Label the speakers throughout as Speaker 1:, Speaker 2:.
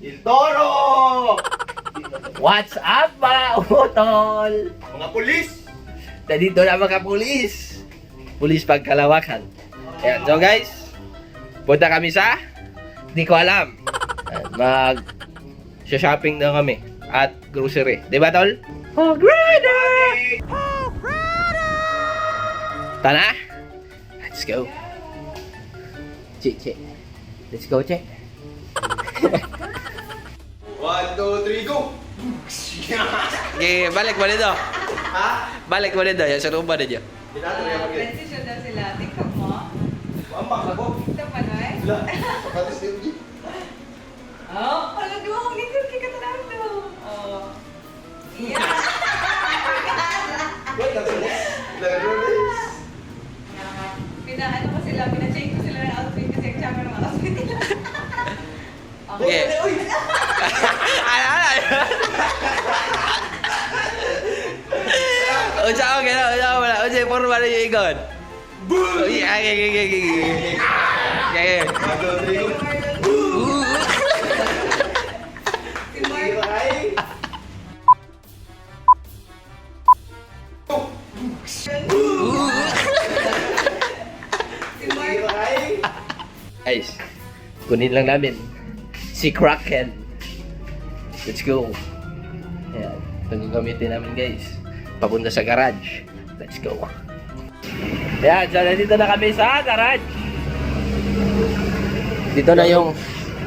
Speaker 1: Il Toro!
Speaker 2: What's up mga utol?
Speaker 1: Mga pulis!
Speaker 2: Nandito na mga pulis. Pulis pagkalawakan. Ayan, so guys, punta kami sa, di ko alam. Shopping na kami at grocery. Diba tol? Oh, brother! Tana? Let's go. Che. Let's go, Che.
Speaker 1: 1, 2, 3, go!
Speaker 2: Okay, balik mo dito.
Speaker 1: Ha?
Speaker 2: Balik mo dito. Yan, sa rumah na dyan.
Speaker 1: Binato rin ako.
Speaker 3: Transition daw sila. Tingnan mo.
Speaker 1: Ang paklabo.
Speaker 3: Ito pa no eh.
Speaker 1: Wala. Pagkatis din yun.
Speaker 3: Oh, pala doon. Dito kika tanado. Oh. Yeah.
Speaker 1: What? Lagros.
Speaker 3: Pinaano ko sila. Pina-change ko sila ng outfit kasi ang tsaka ng outfit nila.
Speaker 2: Okay.
Speaker 1: Uy!
Speaker 2: Ano? Unsa ako gano'n? Unsa ako wala? Unsa yung forma na yung ikon?
Speaker 1: Boom!
Speaker 2: Okay.
Speaker 1: 1, 2, 3, go!
Speaker 3: Si Mark. Si Mark.
Speaker 2: Guys, kunin lang namin si Kraken. Let's go. Ayan, ito yung gamitin namin guys. Papunta sa garage. Let's go. Ayan, so nandito na kami sa garage. Dito na yung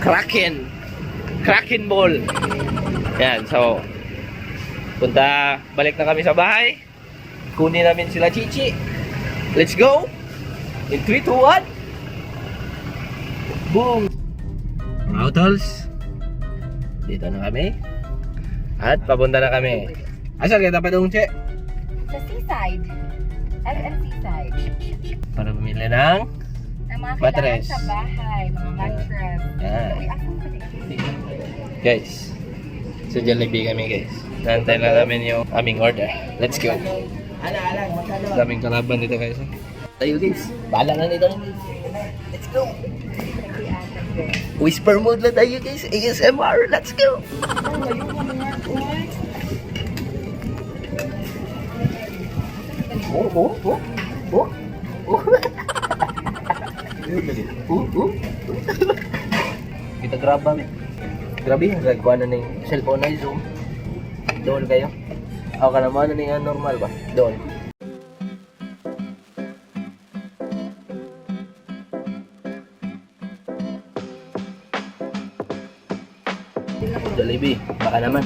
Speaker 2: Kraken. Kraken Ball. Ayan, so balik na kami sa bahay. Kunin namin sila Chichi. Let's go. In 3, 2, 1. Boom! Mga utals, dito na kami. At papunta na kami. Asan kita pa doon, Che?
Speaker 3: Sa seaside. SM Seaside.
Speaker 2: Para bumili ng
Speaker 3: Ang mga
Speaker 2: Mattress.
Speaker 3: kailangan sa bahay. Mga mattress.
Speaker 2: Yan.
Speaker 3: Uy, asan ko dito?
Speaker 2: Guys, sa Jollibee kami guys. Nantay na namin yung aming order. Let's go. Daming kalaban dito guys. Tayo guys. Bahala na nito. Let's go. Whisper mode lang tayo guys. ASMR. Let's go. Kita grab kami. Grabe yung gagawa na ng cellphone na zoom. Doon kayo. Ako ka naman na yung normal ba? Doon. Jollibee, baka naman.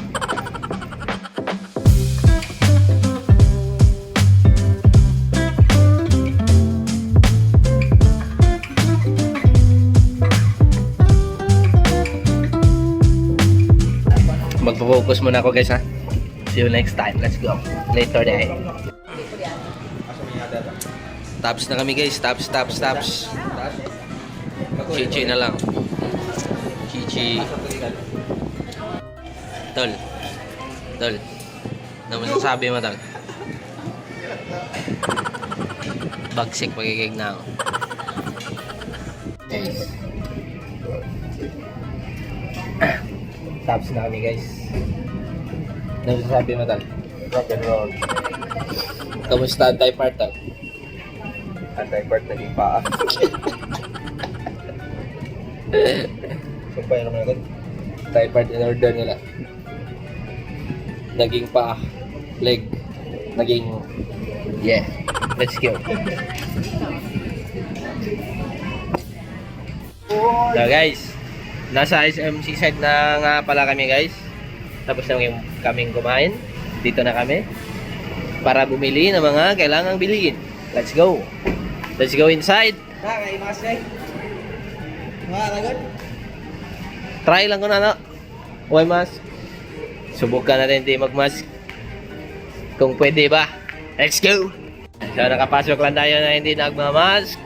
Speaker 2: Magpo-focus muna ako guys ha. See you next time. Let's go. Later day. Taps na kami guys. Taps. Chichi na lang. Chichi. Tol. Ano mo sabi mo tol? Bagsik pagkikig na ako. Guys. Taps na kami guys. Ano mo sabi mo tol?
Speaker 1: Rock and roll.
Speaker 2: Kamusta ang type part tol?
Speaker 1: Anti-part naging paa. Sumpay naman agad.
Speaker 2: Type part in order nila. Naging paa. Leg. Naging... Yeah. Let's go. So guys, nasa SMC side na nga pala kami guys. Tapos na kaming kumain. Dito na kami. Para bumili ng mga kailangang bilihin. Let's go. Let's go inside. Try lang ko na no. Why mask? Subukan natin hindi mag-mask. Kung pwede ba. Let's go. So nakapasok lang tayo na hindi nagmamask.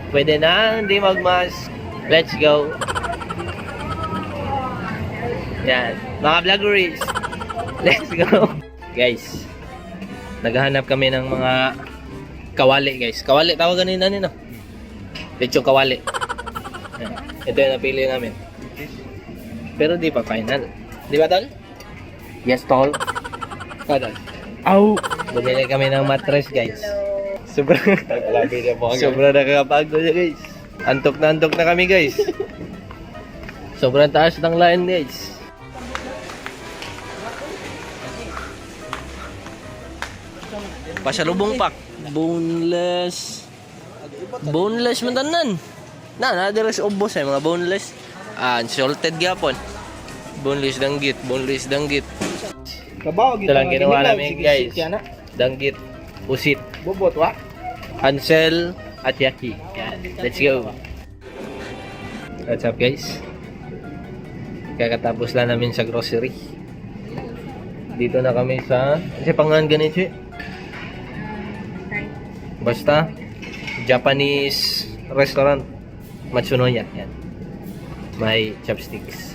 Speaker 2: Pwede na hindi mag-mask. Let's go. Yan. Mga vloggeries. Let's go. Guys. Naghahanap kami ng mga kawali guys. Kawali tawagan nila nino. Lechong kawali. Ito yung napili namin. Pero di pa final. Di ba, Tol? Yes, Tol. Tol.
Speaker 4: Aw!
Speaker 2: Bumili kami ng mattress, guys. Sobrang
Speaker 1: Labi niya po
Speaker 2: sobrang nakakapagod niya, guys. Antok na kami, guys. Sobrang taas ng line, guys. Pasalubong pak. Boneless. Boneless man tanan. Nadires ubos ay mga boneless. Unsalted gyapon. Boneless danggit.
Speaker 4: Kabaw,
Speaker 2: Ito lang ginawa namin, guys. Danggit, usit,
Speaker 4: Bobot, wa?
Speaker 2: Hansel, at Yaki. Yan. Let's go. What's up, guys? Kakatapos lang namin sa grocery. Dito na kami sa... Kasi pangalan ganito, basta Japanese restaurant, Matsunoya. Yan. May chopsticks.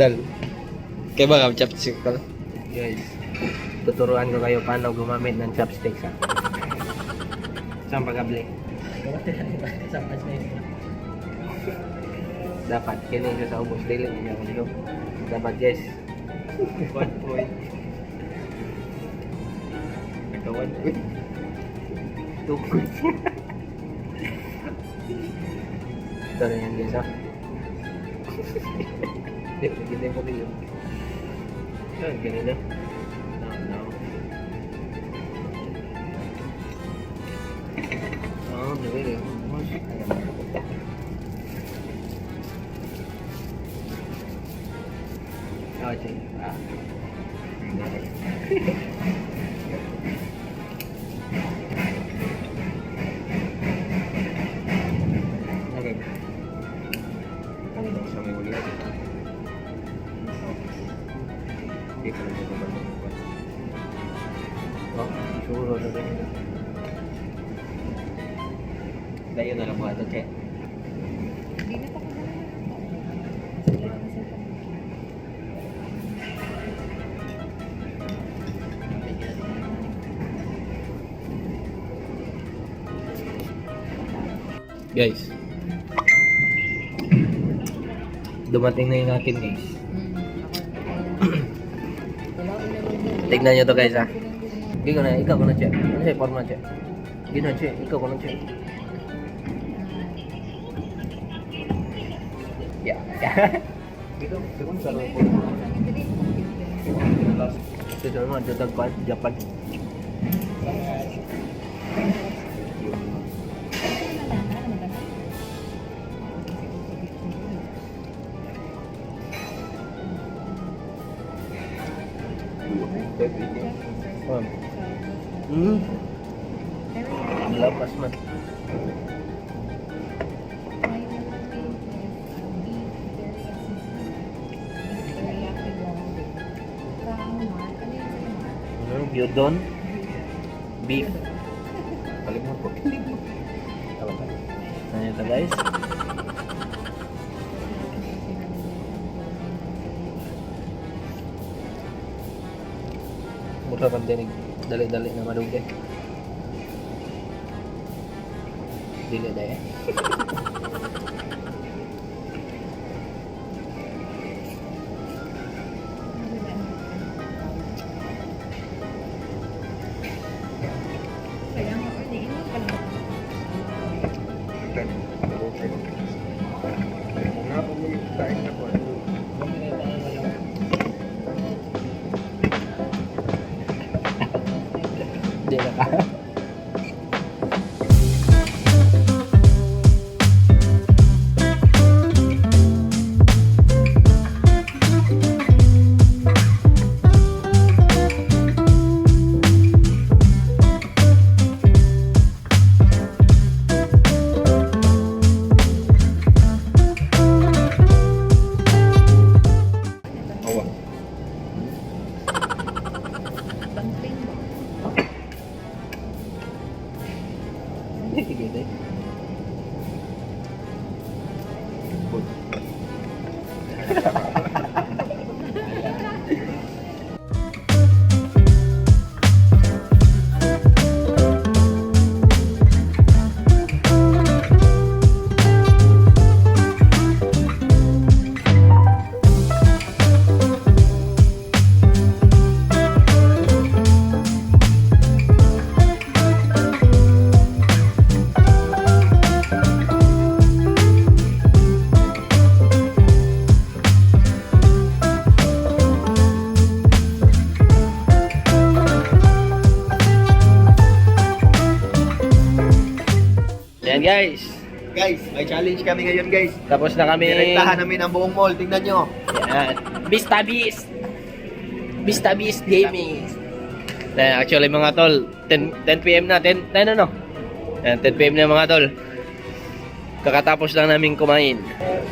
Speaker 2: Dal. Kaya ba ka chopsticks ka? Guys, tuturuan ko kayo paano gumamit ng chopsticks, ha? Saan pagkabli? Dapat, kinig siya sa ubos. Dili niya ako. Dapat, guys. 1 point. Ito 1 point. 2 points. Ito na yan, guys, ha? Hindi mo kayo. Yan, ganito. No. Oh, really? Okay. Okay. Sa may huli. Hindi ko lang ito ba? Oh, suro na rin. Dayo na lang po ito, Che. Guys, dumating na yung akin, guys. Tignan nyo to, guys, ha. Ikaw ko na, Che. Ano sa'yo, forma, Che? Gina, Che. Ikaw ko na, Che. Yeah. Ito sa loob ko. Ito naman, Japan. Lapas man. Gyudon, beef. Kalimut ko. Ano ito, guys? Mura kang dinig. Dali-dali na madugay. Dili dahil. Hindi na ka. Yan guys.
Speaker 1: Guys, may challenge kami ngayon guys.
Speaker 2: Tapos na kami.
Speaker 1: Direktahan namin ang buong mall. Tingnan nyo.
Speaker 2: Yan. Vista Beast. Vista Beast Gaming. Yan, actually mga tol, 10 PM na. 10 ano? Yan, 10 PM na mga tol. Kakatapos lang namin kumain.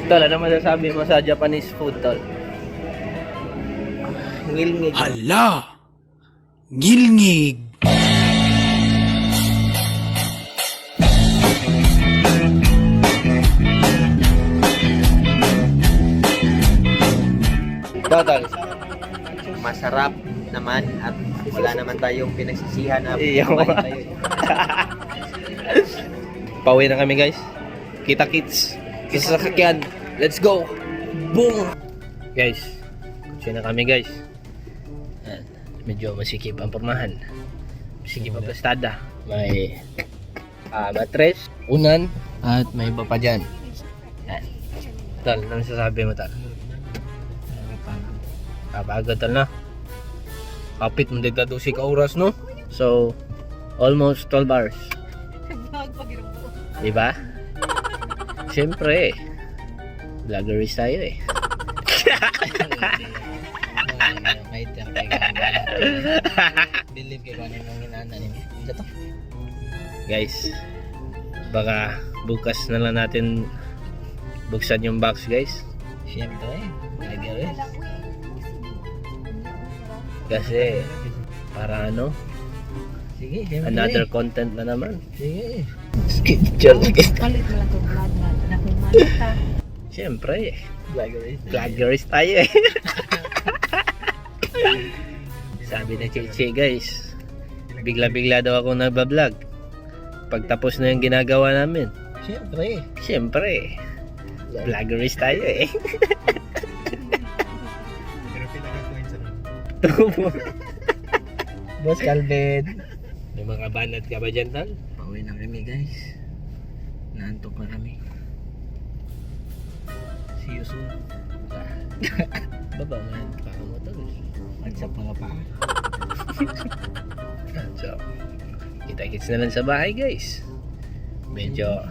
Speaker 2: Tol, ano masasabi mo sa Japanese food, tol? Ngilngig.
Speaker 4: Hala! Ngilngig!
Speaker 2: Tol.
Speaker 1: Masarap naman at wala naman tayong pinagsisihan na
Speaker 2: Iyo.
Speaker 1: kumain tayo.
Speaker 2: Pauwi na kami guys. Kita kits. Isa sa sakyan. Let's go. Boom. Guys. Kutsi na kami guys. Yan. Medyo masikip ang pamahan. Masikip ang plastada. May matres, unan, at may iba pa dyan. Yan. Tal, ano sasabi mo tal? Kapagod tal na. Kapit mo dito si ka oras no? So, almost 12 hours. Diba? Siyempre, vloggeries tayo eh. Guys, baka bukas na lang natin buksan yung box guys. Siyempre, vloggeries. Kasi, para ano?
Speaker 5: Sige, siyempre.
Speaker 2: Another content na naman.
Speaker 5: Sige.
Speaker 3: Palit mo lang itong vlog na kung malita.
Speaker 2: Siyempre,
Speaker 5: Vloggeries.
Speaker 2: vloggeries tayo eh. Sabi na Chichi guys, bigla-bigla daw ako nagbablog. Pagtapos na yung ginagawa namin,
Speaker 5: Siyempre.
Speaker 2: siyempre, vloggeries tayo eh.
Speaker 5: Boss Calvin.
Speaker 2: May mga banat ka ba dyan, Tal?
Speaker 5: Pauwi na kami guys. Naantok na kami. See you soon.
Speaker 2: Baba mo yan, baka mo Tal.
Speaker 5: Magsap mga pa.
Speaker 2: So, kita-kits na lang sa bahay guys. Medyo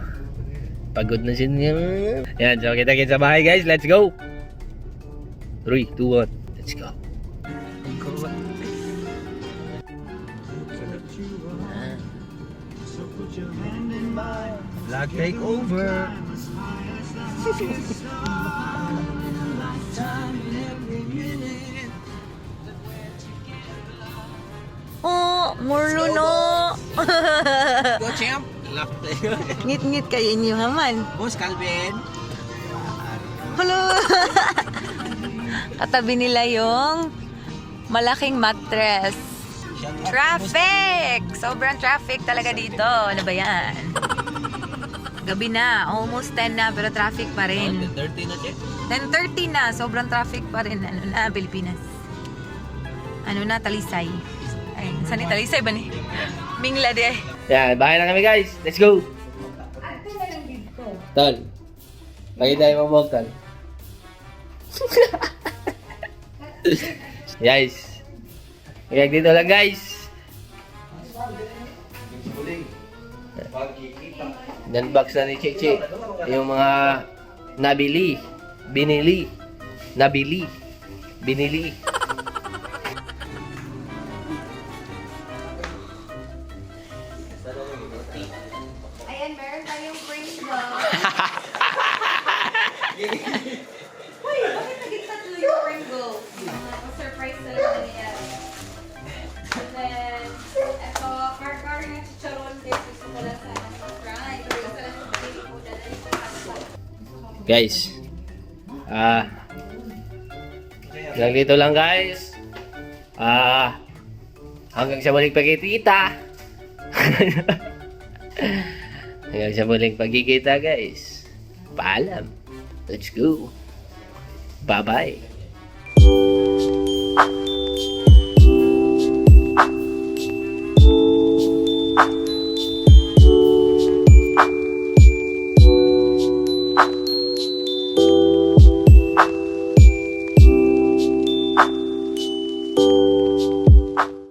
Speaker 2: pagod na siya. Yan, so kita-kits sa bahay guys. Let's go! 3, 2, 1. Let's go.
Speaker 5: Vlog takeover.
Speaker 3: Oh, murluno.
Speaker 5: Go champ. Vlog takeover.
Speaker 3: Ngit-ngit kayo inyo haman.
Speaker 5: Boss Calvin.
Speaker 3: Hello. Katabi nila yung malaking mattress. Traffic! Sobrang traffic talaga dito. Ano ba yan? Gabi na. Almost 10 na pero traffic pa rin.
Speaker 5: 30 na check.
Speaker 3: 10:30 na. Sobrang traffic pa rin. Ano na, Pilipinas. Ano na, Talisay. Ay, saan ni Talisay ba ni? Mingla de.
Speaker 2: Yan, bahay na kami guys. Let's go! Tal, pakita yung mabog, Tal. Guys, kaya dito lang guys. Dan box na ni Chichi. Yung mga nabili, binili, nabili, binili.
Speaker 3: Ayan, meron tayong Pringle. Uy, bakit naging tatlo yung Pringle? Surprise talaga ni Ed. And then, eto, car-car na chicharon. Gusto ko lang sana mag-try. Pero gusto lang sa baby ko dala.
Speaker 2: Guys, lang dito lang guys. Hanggang sa muling pagkikita. Hanggang sa muling pagkikita guys. Paalam. Let's go. Bye-bye.